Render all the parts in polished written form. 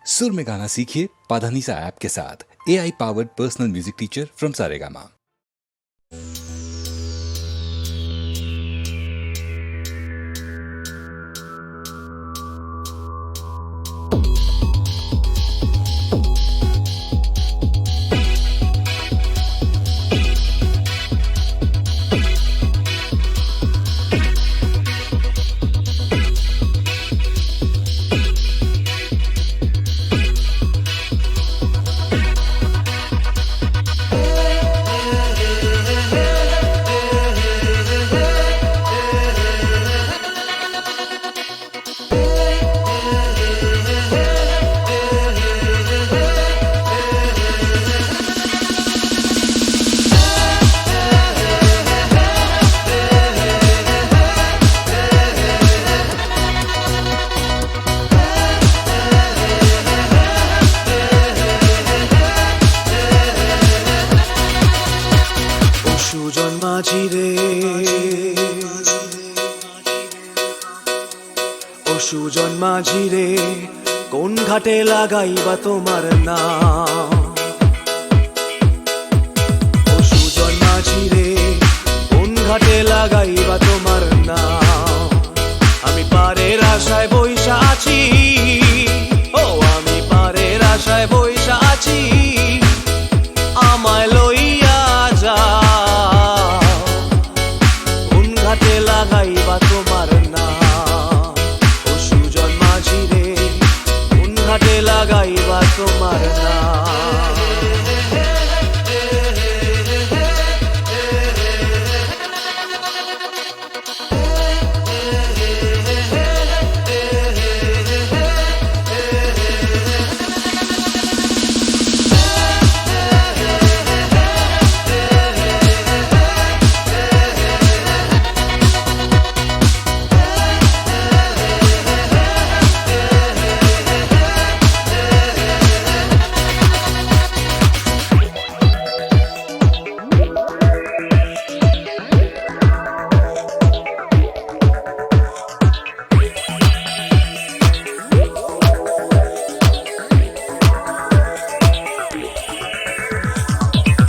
सुर में गाना सीखिए पाधानीसा ऐप के साथ। AI powered personal music teacher from Saregama. Sujan মাঝি রে ও সুজন মাঝি রে কোন ঘাটে লাগাইবা তোমার নাম? ও সুজন মাঝি রে কোন ঘাটে লাগাইবা তোমার নাম? আমি পারের আশায় বইসা আছি, ও আমি পারের আশায় বইসা আছি, আমায় লইয়া যা লাগাইবা তোমার নাম। ও সুজন মাঝি রে কোন ঘাটে লাগাইবা তোমার নাম?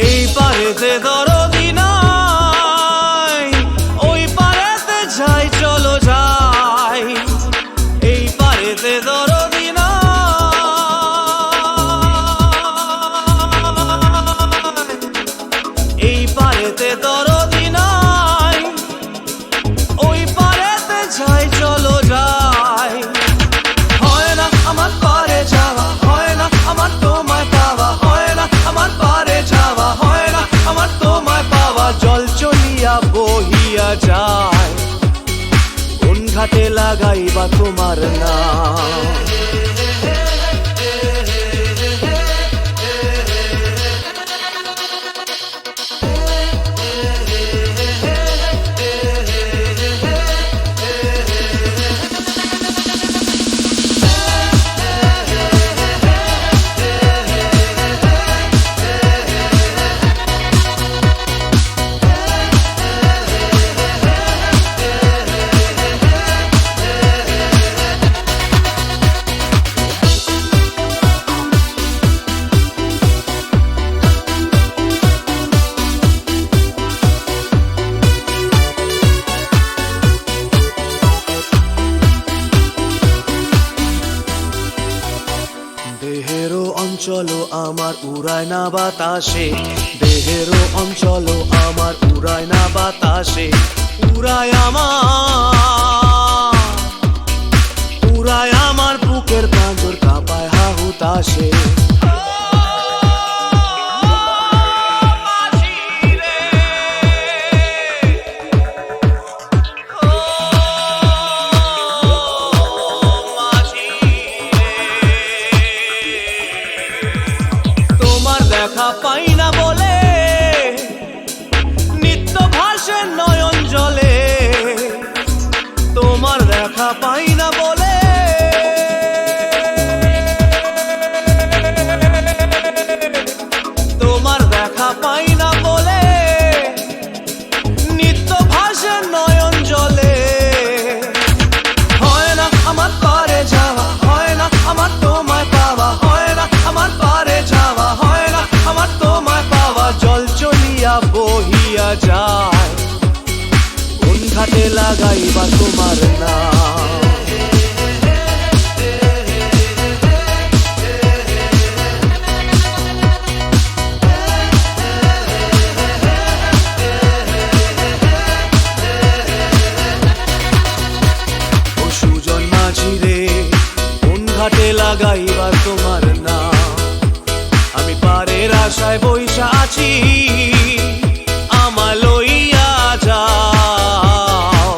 এই পারেতে দরদি নাই, ওই পারেতে যাই চলো যাই। এই পারেতে দরদি নাই, এই পারেতে দরদি নাই, ওই পারেতে যাই চলো যাই। হয় না আমার পারে যাওয়া, হয় না আমার তোমায় পাওয়া, হয় না আমার পারে যাওয়া, হয় না আমার তোমায় পাওয়া। জল চলিয়া বহিয়া যায় কোন ঘাটে লাগাইবা তোমার নাম? দেহেরও অঞ্চল আমার উড়ায় না বাতাসে, দেহেরও অঞ্চল আমার উড়ায় না বাতাসে। উড়ায় আমার বুকের পাঁজর কাঁপায় হাহুতাশে। দেখা পাই না বলে নিত্য ভাসে নয়ন জলে, তোমার দেখা পাই না বলে গাইবার তোমার নাম। আমি পারের আশায় বইসা আছি, আমায় লইয়া যাও,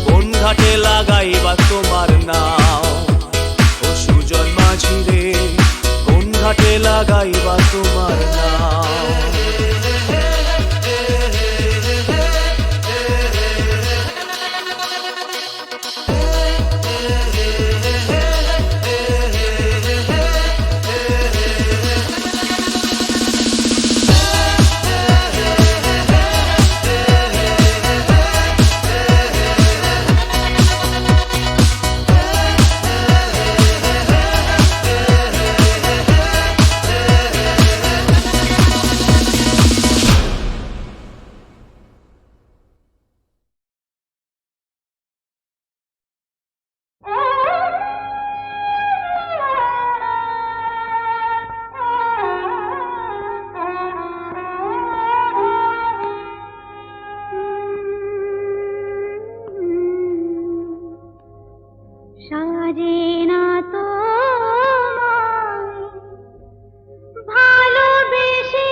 কোন ঘাটে লাগাইবার তোমার নাম। ও সুজন মাঝি রে, কোন ঘাটে লাগাইবার তোমার নাম। সাজে না তো ভালোবেসে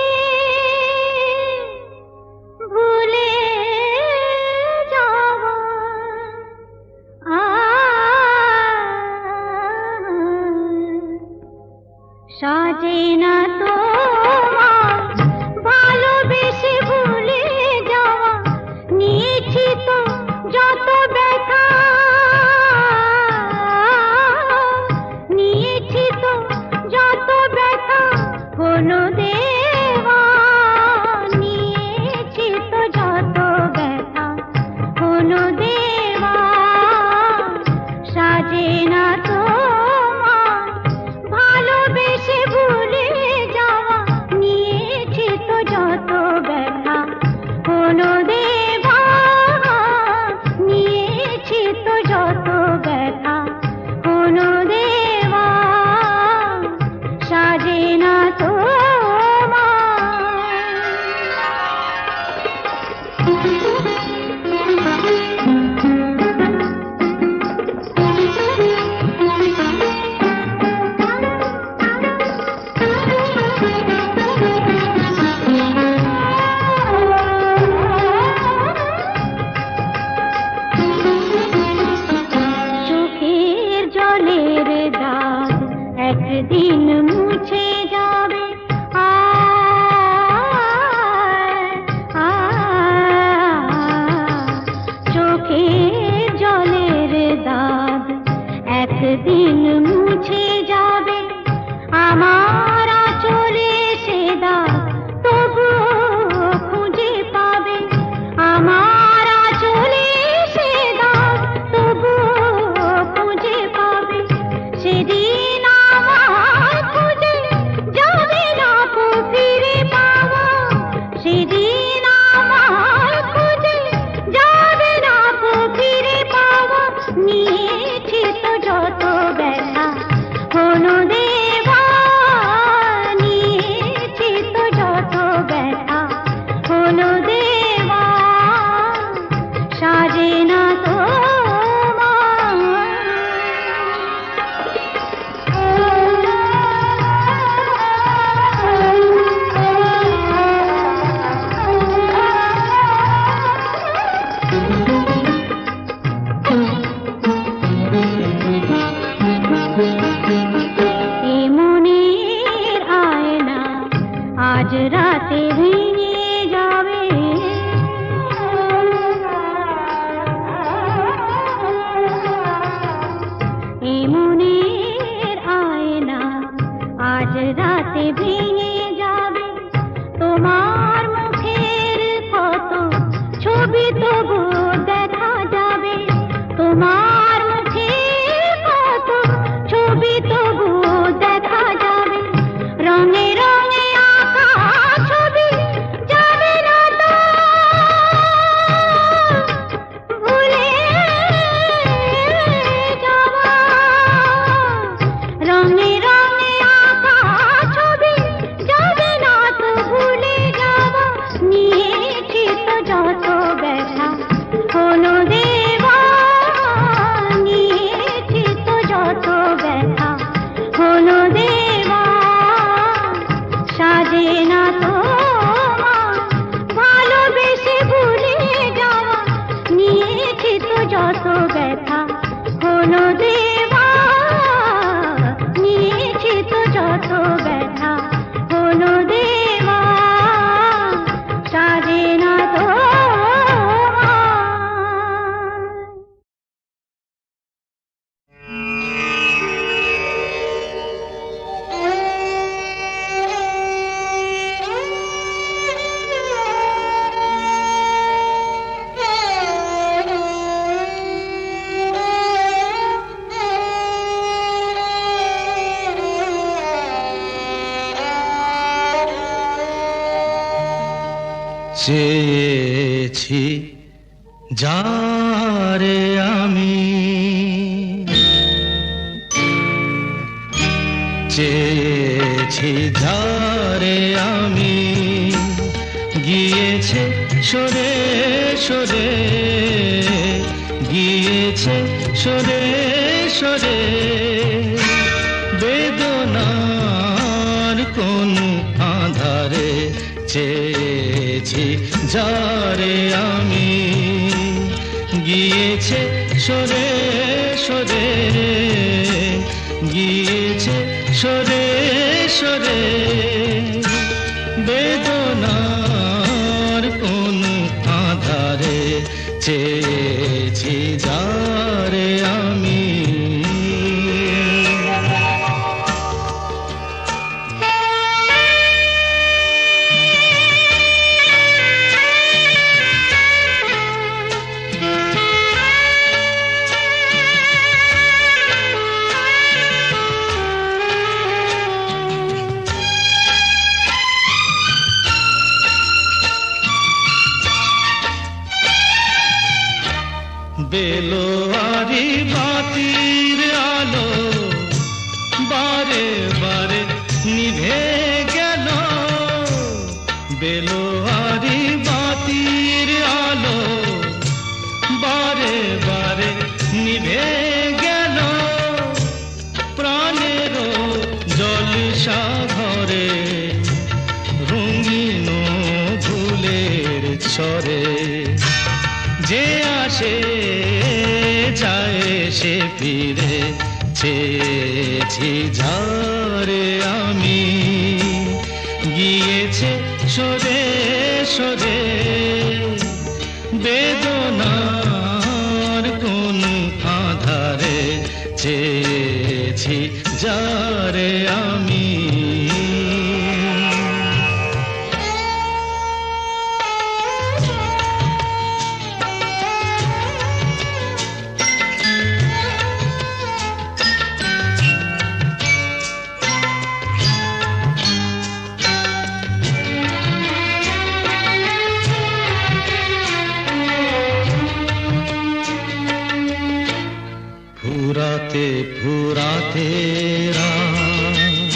ভুলে যাব, সাজে না তো ভালোবেসে ভুলে যাওয়া, নিয়েছি তো যত ব্যথা, নিয়েছি তো যত ব্যথা, কোনো দেওয়া, নিয়েছি তো যত ব্যথা, কোনো দেওয়া, সাজে না তো ভালোবেসে ভুলে যাওয়া, নিয়েছি তো যত ব্যথা, কোনো দেওয়া, নিয়েছি তো যত ব্যথা, কোনো দেওয়া, সাজে না তো চোখের জলের দাগ একদিন মুছে যাবে, চোখের জলের দাগ একদিন মুছে যাবে, আমার আঁচলে সে দাগ তবুও খুঁজে পাবে, আমার আঁচলে সে দাগ তবুও খুঁজে পাবে, সেদিন আমার খুঁজে যাবে না কো ফিরে পাওয়া, সেদিন আমার খুঁজে যাবে না কো ফিরে পাওয়া, নিয়েছি তো যত ব্যথা, কোনো দেওয়া, নিয়েছি তো যত ব্যথা, কোনো দেওয়া, সাজে না তো এ মনের আয়না আজ রাতে ভেঙে যাবে, এ মনের আয়না আজ রাতে ভেঙে যাবে, তোমার মুখের কত ছবি তবু দেখা যাবে, তোমার মুখের কত ছবি তবু দেখা যাবে, রঙে রঙে আঁকা ছবি যাবে না তো ভুলে যাওয়া, রঙে রঙে আঁকা ছবি চেয়েছি যারে আমি, চেয়েছি যারে আমি, গিয়েছে সরে সরে, গিয়েছে সরে সরে, বেদনার কোন আধারে চেয়েছি যারে আমি, গিয়েছে সরে সরে, গিয়েছে সরে সরে, বেদনার কোন আধারে চেয়েছি যারে আমি। বেলোয়ারি বাতির আলো বারে বারে নিভে গেল, বেলোয়ারি বাতির আলো বারে বারে নিভে গেল, প্রাণের জলসা ঘরে রঙিন ফুলের ছড়ে, যে আসে যায় সে ফিরে, চেয়েছি যারে আমি, গিয়েছে সরে সরে, বেদনার কোন আধারে চেয়েছি যারে আমি। ফুরাতে ফুরাতে রাত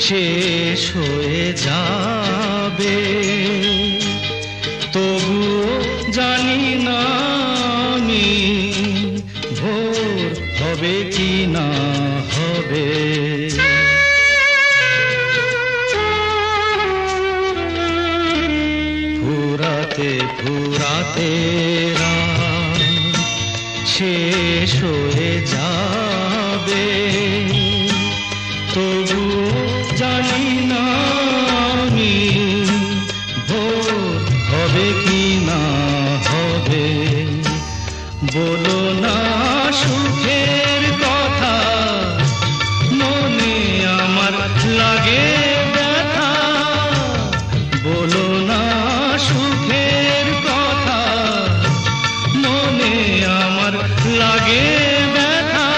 শেষ হয়ে যাবে, তবুও জানি না আমি ভোর হবে কি না হবে। ফুরাতে ফুরাতে রাত শেষ হয়ে যাবে, তবু জানি না আমি ভোর হবে কি না হবে। বলো না সুখের কথা, মনে আমার লাগে ব্যথা, বলো না সুখের কথা, মনে আমার লাগে ব্যথা,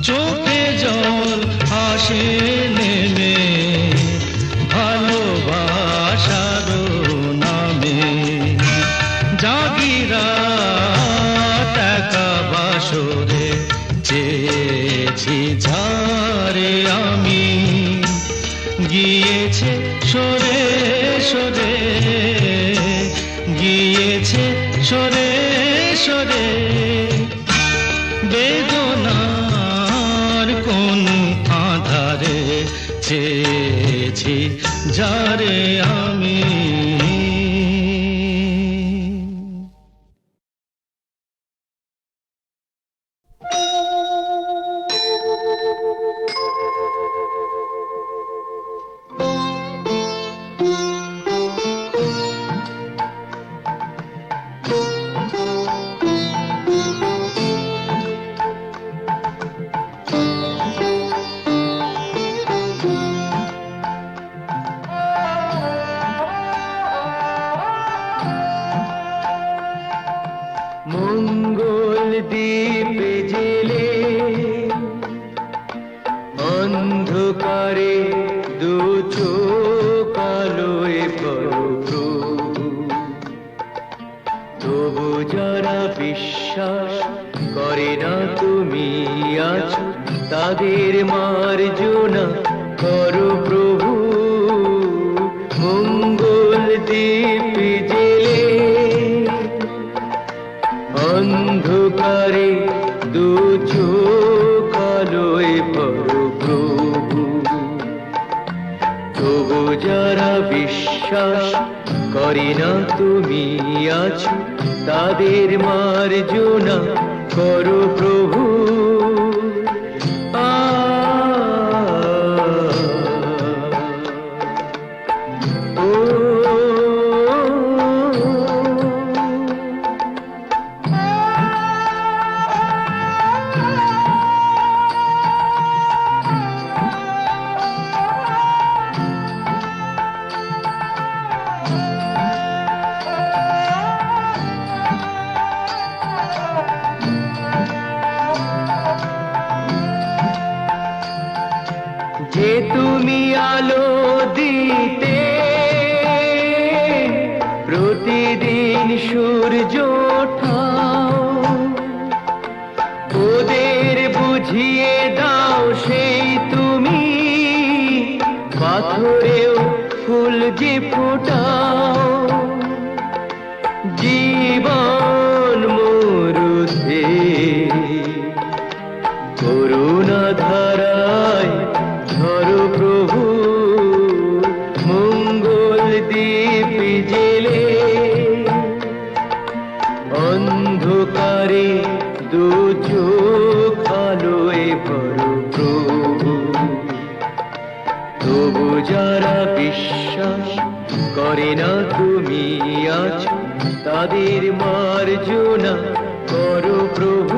চোখে জল আসে নেমে ভালোবাসার নামে, জাগিরা টাকা বাসরে চেয়েছি যারে আমি, গিয়েছে সরে সরে, গিয়েছে সরে সরে, বেদনার কোন আধারে চেয়েছি যারে আমি। মঙ্গল দ্বীপ জেলে অন্ধকারে দু চোখ আলোয় পরো যারা বিশ্বাস করে না তুমি আছো, তাদের মার্জনা করো প্রভু। মঙ্গল দ্বীপ জেলে অন্ধকারে দু চোখ আলোয় ভরো প্রভু। তবু যারা বিশ্বাস করে না তুমি আছো, তাদের মার্জনা করো প্রভু। যে তুমি আলো দিতে প্রতিদিন সূর্য ওঠাও, ওদের বুঝিয়ে দাও সেই তুমি পাথরেও ফুল যে ফোটাও। জীবন মরুতে করুণা ধারায় ধরো প্রভু। মঙ্গল দ্বীপ জেলে অন্ধকারে দু চোখ আলোয় ভরো প্রভু। তবু যারা বিশ্বাস করে না তুমি আছো, তাদের মার্জনা করো প্রভু।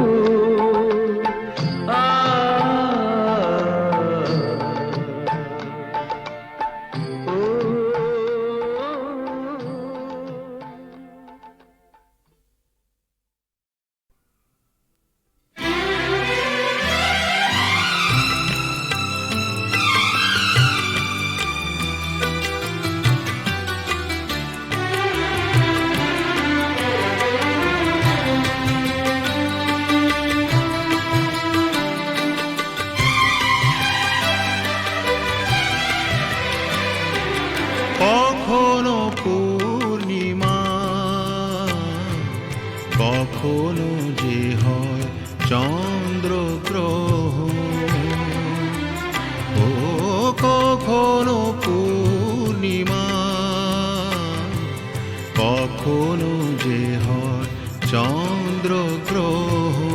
কখনো পূর্ণিমা, কখনো যে হয় চন্দ্রগ্রহণ। ও কখনো পূর্ণিমা, কখনো যে হয় চন্দ্রগ্রহণ।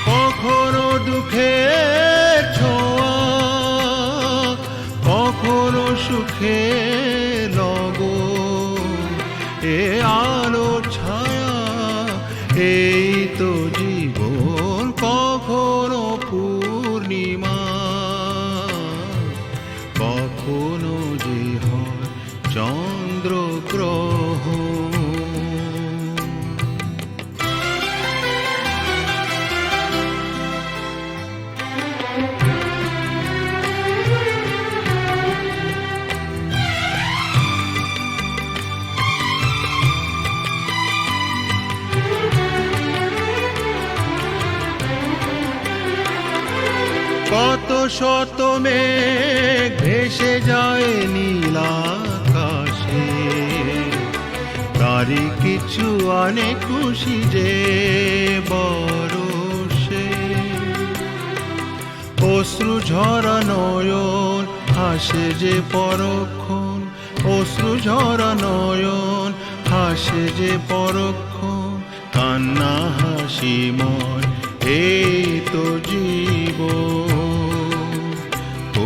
কখনো দুঃখের ছোঁয়া, কখনো সুখে লগন। এ আলো ছায়া এই তো জীবন। কখনো পূর্ণিমা, কখনো যে হয় চন্দ্রগ্রহণ। কত শত মেঘ ভেসে যায় নীল আকাশে, তারই কিছু আনে খুশি যে বরষে। অশ্রু ঝরা নয়ন হাসে যে পরক্ষণ, অশ্রু ঝরা নয়ন হাসে যে পরক্ষণ। কান্না হাসিময় এই তো জীবন। ও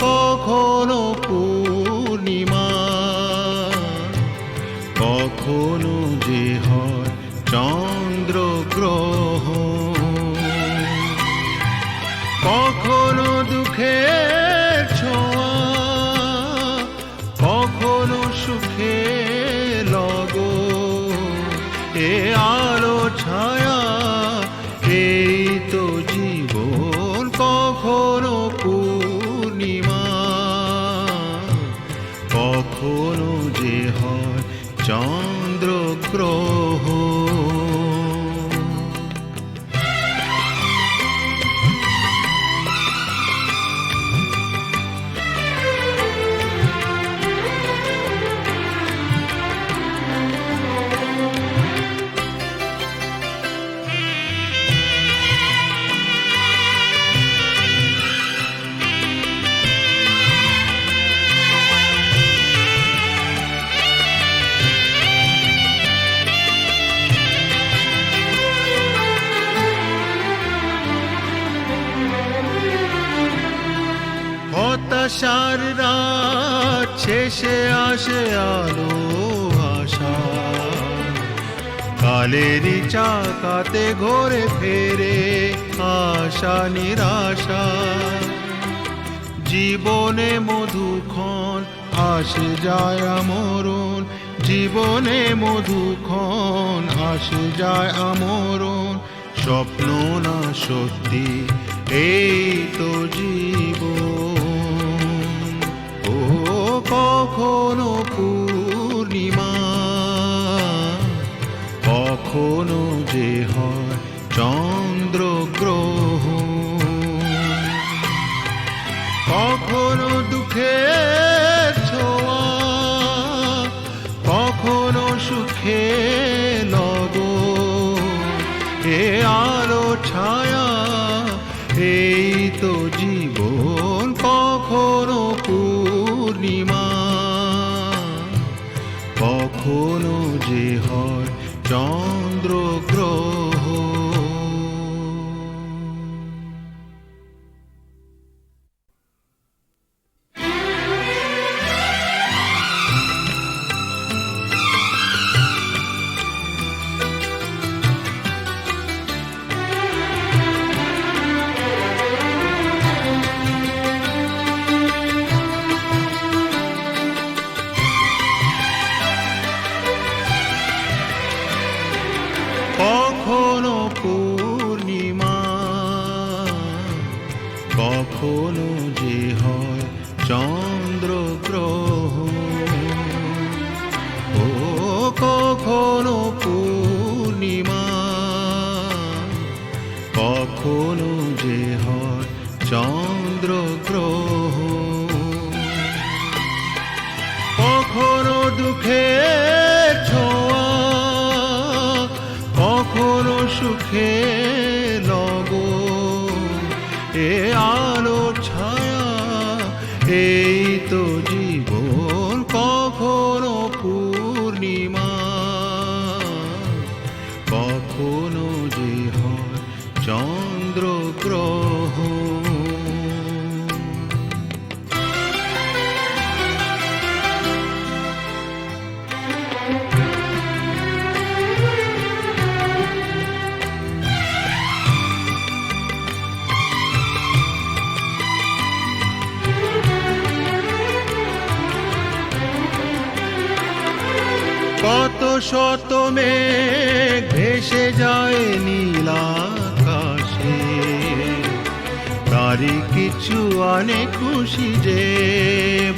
কখনো পূর্ণিমা, কখনো যে হয় চন্দ্রগ্রহণ। কখনো দুঃখের ছোঁয়া, কখনো সুখে লগন। এ আলো ছায়া এই তো জীবন। কখনো পূর্ণিমা, কখনো যে হয় চন্দ্র গ্রহ। হতাশার রাত শেষে আসে আলো আশা, কালেরই চাকাতে ঘোরে ফেরে আশা নিরাশা। জীবনে মধুক্ষণ আসে যায় আমরণ, জীবনে মধুক্ষণ আসে যায় আমরণ। স্বপ্ন না সত্যি এই তো জীবন। ও কখনো পূর্ণিমা, কখনো যে হয় চন্দ্র গ্রহণ। কখনো দুঃখের ছোঁয়া, কখনো সুখে লগন। এ আলো ছায়া এই তো জীবন। কখনো পূর্ণিমা, কখনো যে হয় চন্দ্র গ্রহণ। কখনো পূর্ণিমা, কখনো যে হয় চন্দ্র গ্রহণ। ও কখনো পূর্ণিমা, কখনো যে হয় চন্দ্র গ্রহণ। কখনো দুঃখের ছোঁয়া, কখনো সুখে লগন। এ আলো ছায়া এই তো জীবন। কখনো পূর্ণিমা, কখনো যে হয় চন্দ্র গ্রহণ। কত শত মেঘ ভেসে যায় নীল আকাশে, তারই কিছু আনে খুশি যে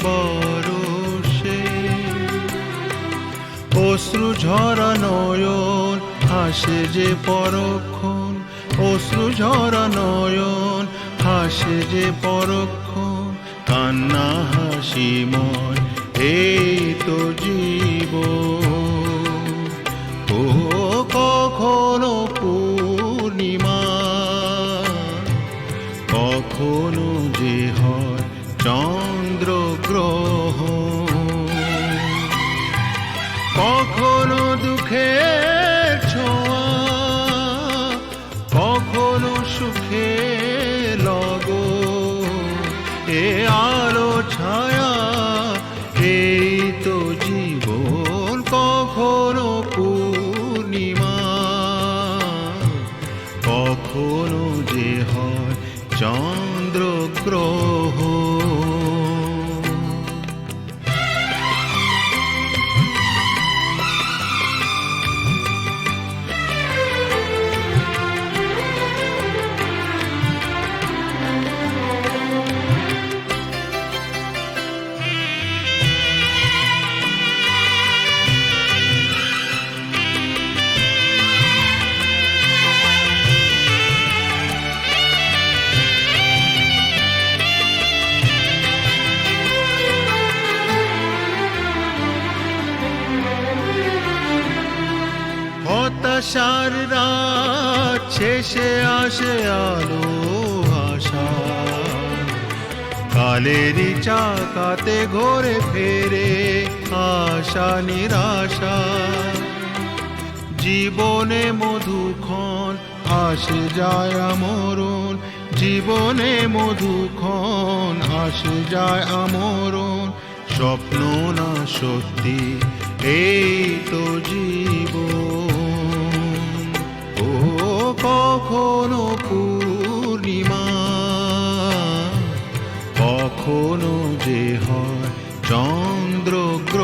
বরষে। অশ্রু ঝরা নয়ন হাসে যে পরক্ষণ, অশ্রু ঝরা নয়ন হাসে যে পরক্ষণ। কান্না হাসিময় এই তো জীবন। ও কখনো পূর্ণিমা, কখনো যে হয় চন্দ্র গ্রহণ। কখনো দুঃখের ছোঁয়া, কখনো সুখে লগন। এ আলো ছায়া এই তো জীবন। কখনো পূর্ণিমা, কখনো যে হয় চন্দ্র গ্রহণ। আশার রাত শেষে আসে আলো আশা, কালেরই চাকাতে ঘোরে ফেরে আশা নিরাশা। জীবনে মধুক্ষণ আসে যায় আমরণ, জীবনে মধুক্ষণ আসে যায় আমরণ। স্বপ্ন না সত্যি এই তো জীবন। ও কখনো পূর্ণিমা, কখনো যে হয় চন্দ্রগ্রহণ।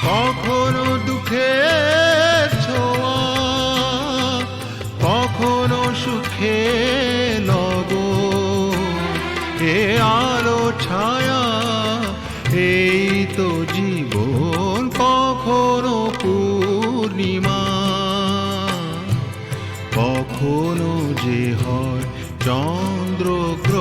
কখনো দুঃখের ছোঁয়া, কখনো সুখে লগন। এ আলো ছায়া এই তো জীবন। কখনো পূর্ণিমা, কখনো যে হয় চন্দ্রগ্রহণ।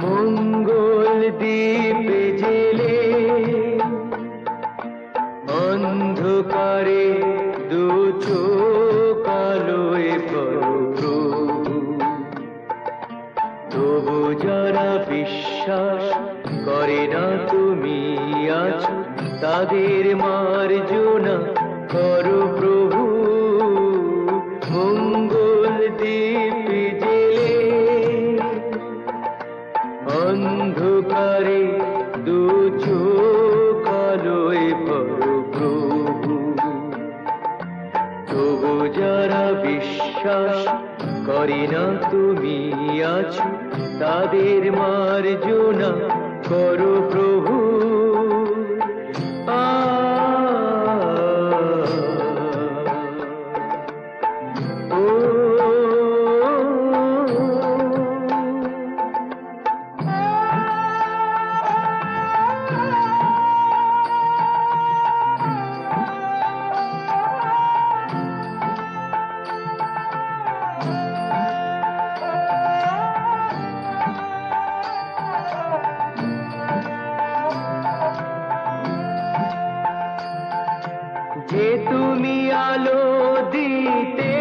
মঙ্গল দ্বীপ জেলে অন্ধকারে দু চোখ আলোয় প্রভু। তবু যারা বিশ্বাস করে না তুমি আছো, তাদের মার্জনা করো প্রভু। মঙ্গল দ্বীপ জেলে অন্ধকারে দু চোখ আলোয় প্রভু। তবু যারা বিশ্বাস করে না তুমি আছো, তাদের মার্জনা করো প্রভু। যে তুমি আলো দিতে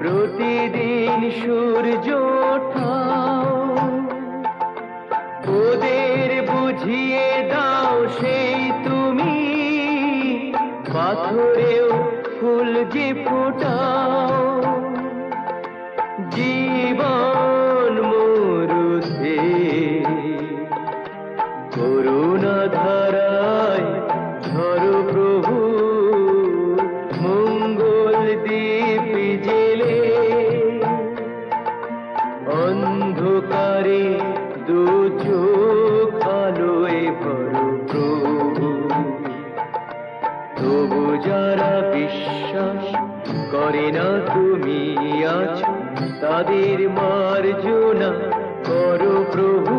প্রতিদিন সূর্য ওঠাও, ওদের বুঝিয়ে দাও সেই তুমি পাথরেও ফুল যে ফোটাও। জীবন মরুতে করুণা ধারায় ধরো প্রভু। মঙ্গল দ্বীপ জেলে অন্ধকারে দু চোখ আলোয় ভরো প্রভু। তবু যারা বিশ্বাস করে না তুমি আছো, তাদের মার্জনা করো প্রভু।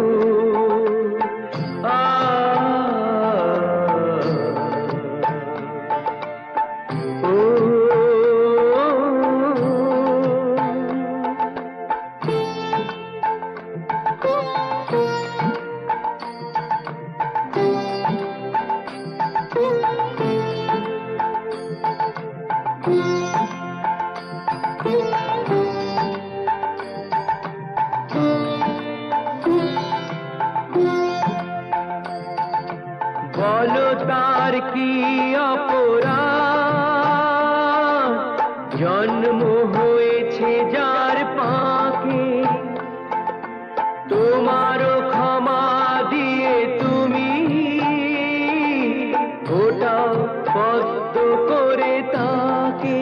বলো তার কি অপরাধ, জন্ম হয়েছে যার পাকে। তোমারও ক্ষমা দিয়ে তুমি ওটাও পদ্ম করে তাকে।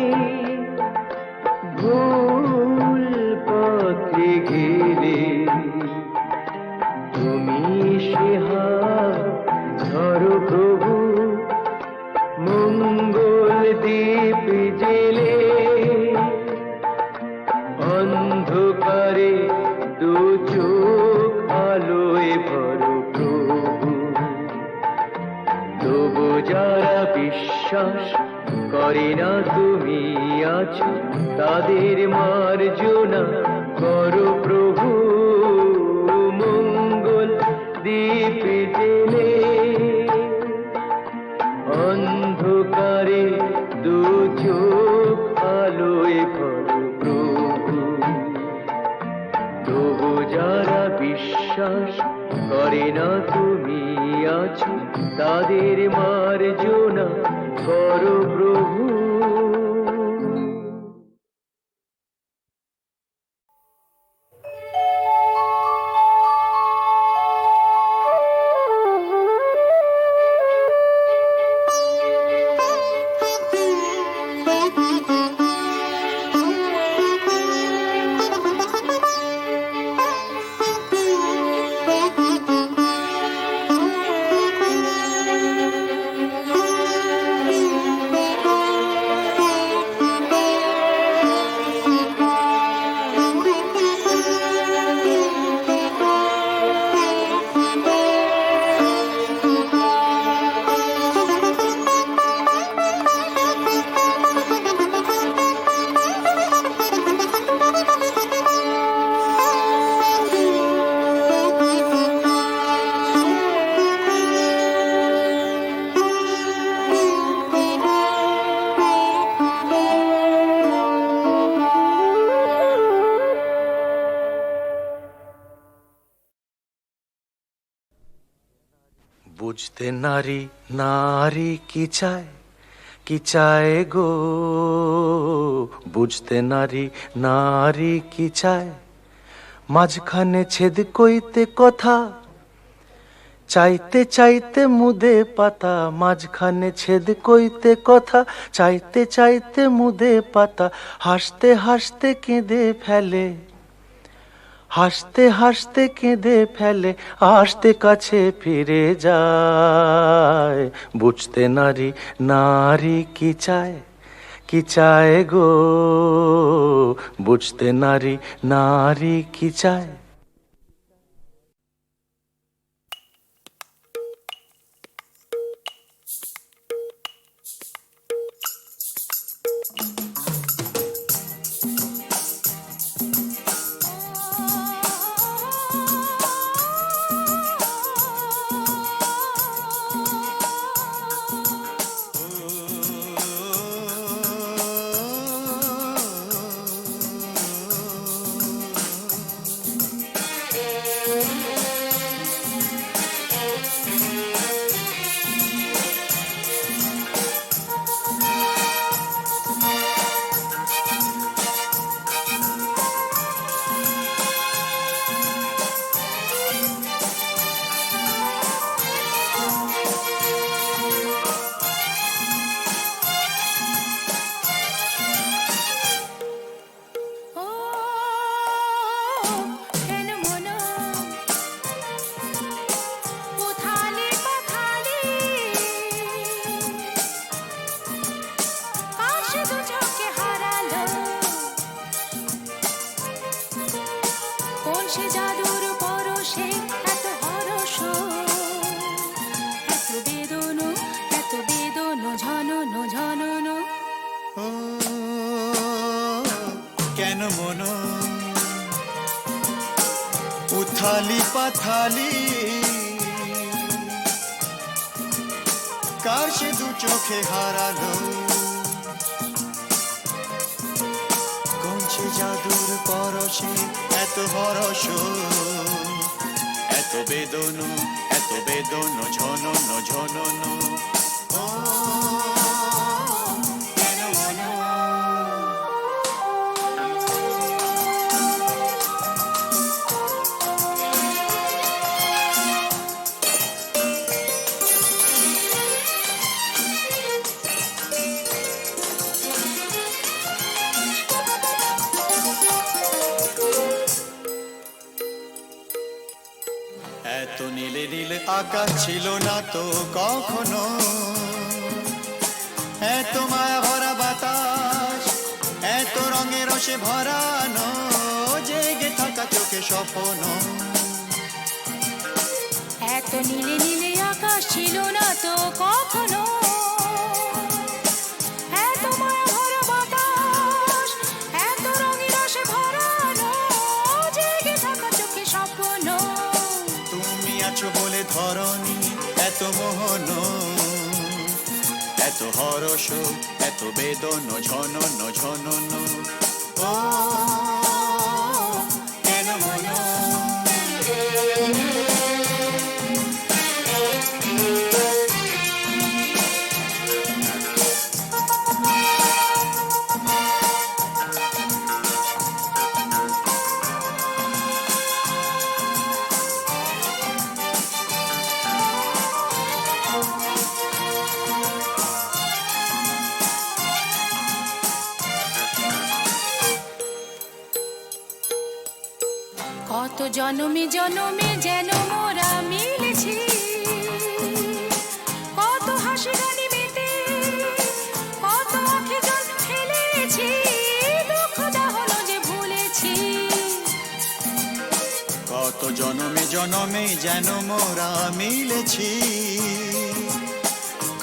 ভুল পথে গেলে তবু যারা বিশ্বাস করে না তুমি আছো, তাদের মার্জনা করো প্রভু। মঙ্গল দীপ জেলে অন্ধকারে দু চোখ আলোয় ভরো প্রভু। তবু যারা বিশ্বাস করে না তুমি আছো, তাদের মার্জনা করো প্রভু। বুঝতে নারী নারী কি চায় গো, বুঝতে নারী নারী কি চায়। মাঝখানে ছেদ কইতে কথা, চাইতে চাইতে মুদে পাতা। মাঝখানে ছেদ কইতে কথা, চাইতে চাইতে মুদে পাতা। হাসতে হাসতে কেঁদে ফেলে, হাসতে হাসতে কেঁদে ফেলে, আসতে কাছে ফিরে যায়। বুঝতে নারী নারী কি চায় গো, বুঝতে নারী নারী কি চায়। সে জাদুর পরশে এত হরস, এত বেদন ঝনন ঝনন। কেন মন উথালি পাথালি, কার সে দু চোখে হারালো। কোন সে জাদুর পরশে এত হরস, এত বেদন ঝনন ঝনন। এত নীলে নীল আকাশ ছিল না তো কখনো, এত মায়া ভরা বাতাস, এত রঙে রসে ভরানো, জেগে থাকা চোখে স্বপ্ন। এত এত নীলে নীলে আকাশ ছিল না তো কখনো, এত মায়া ভরা বাতাস, এত রঙের রসে ভরানো, জেগে থাকা চোখে স্বপ্ন। তুমি আছো বলে ধরণী এত মোহন, এত হরস, এত বেদন ঝনন ঝনন। ও কেন মন কত জনমে জনমে যেন মোরা মিলেছি, কত হাসি গানে মেতে, কত আঁখে জল ফেলেছি, দুঃখ দাহন যে ভুলেছি। কত জনমে জনমে যেন মোরা মিলেছি,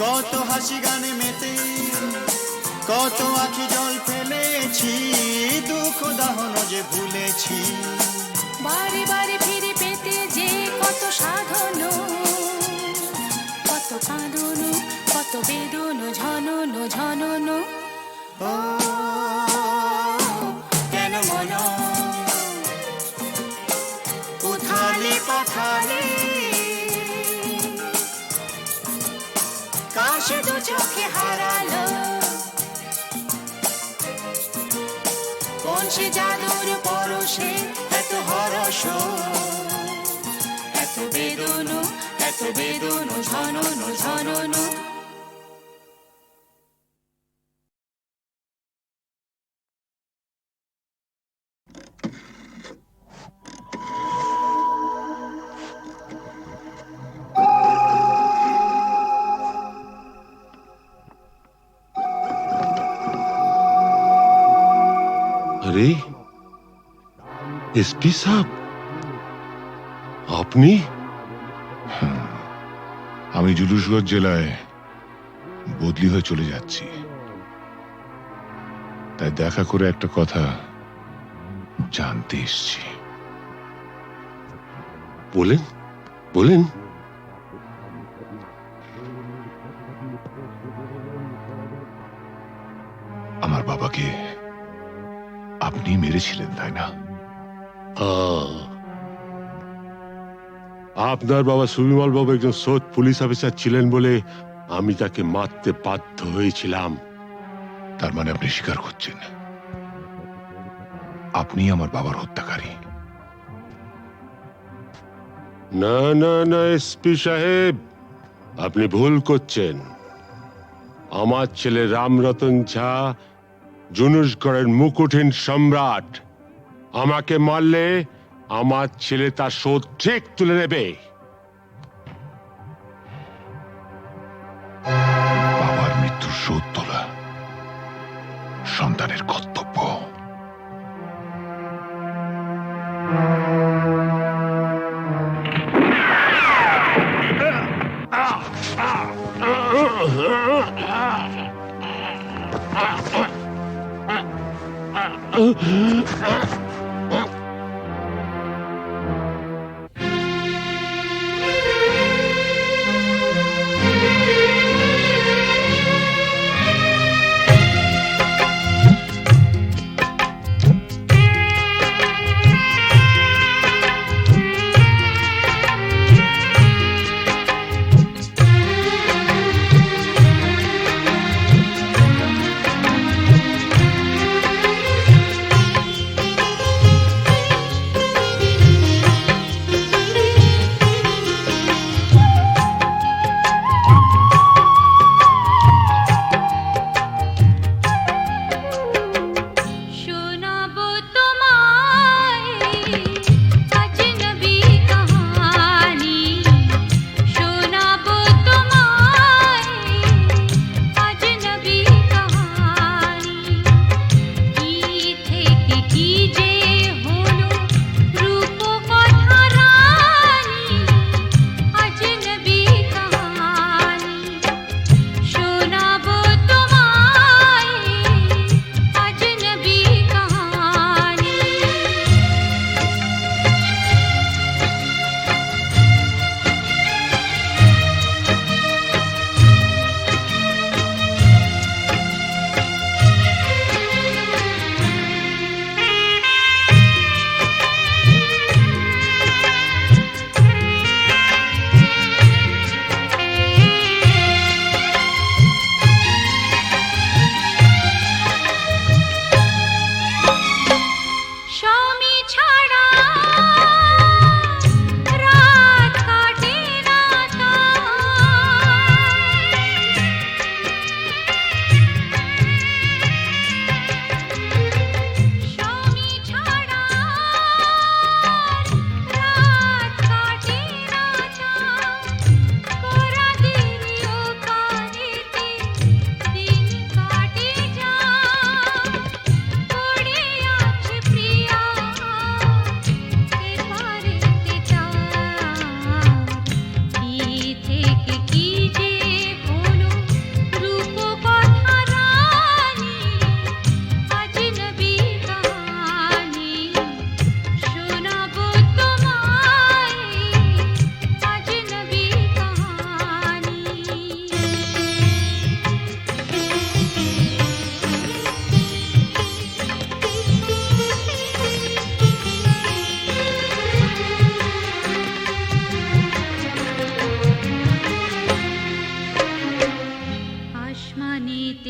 কত হাসি গানে মেতে, কত আখি জল ফেলেছি, দুঃখ দাহন যে ভুলেছি। বারে বারে ফিরে পেতে যে কত সাধন, কত কাঁদন, কত বেদন ঝনন ঝনন। ও কেন মন উথালে পাথালে, কাশে দু চোখে হারালো, কোন সে জাদুর পরশে এত হরস, এত বেদন, এত বেদন ঝনন ঝনন। अरे एसपी साहब আপনি? আমি জুলুসগঞ্জ জেলায় বদলি হয়ে চলে যাচ্ছি, তাই দেখা করে একটা কথা জানতে এসেছি। বলেন বলেন। আমার বাবাকে আপনি মেরেছিলেন তাই না? আপনার বাবা সুবিমল বাবু একজন সৎ পুলিশ অফিসার ছিলেন বলে আমি তাকে মারতে বাধ্য হয়েছিলাম। তার মানে আপনি স্বীকার করছেন আপনি আমার বাবার হত্যাকারী? না না না এসপি সাহেব, আপনি ভুল করছেন। আমার ছেলে রামরতন ঝা জুনুসগড়ের মুকুটহীন সম্রাট। আমাকে মারলে আমার ছেলে তার শোধ ঠিক তুলে নেবে। বাবার মৃত্যুর শোধ তোলা সন্তানের কর্তব্য।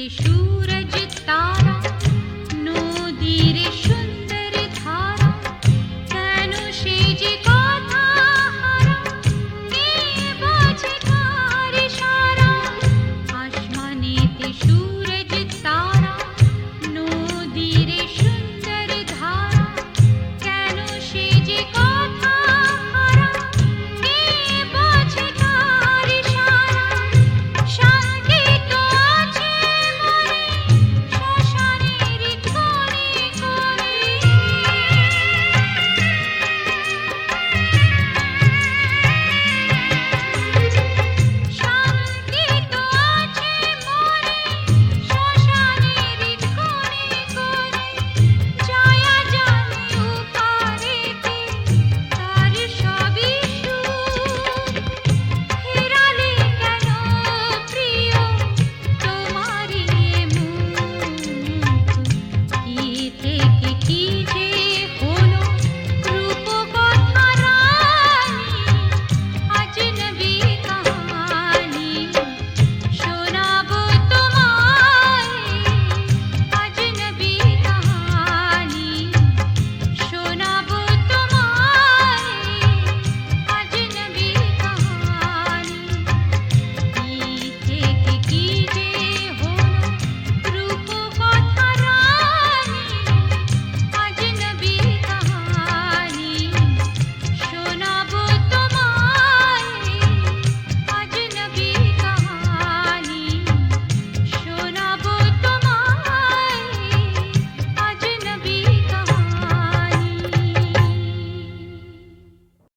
সুর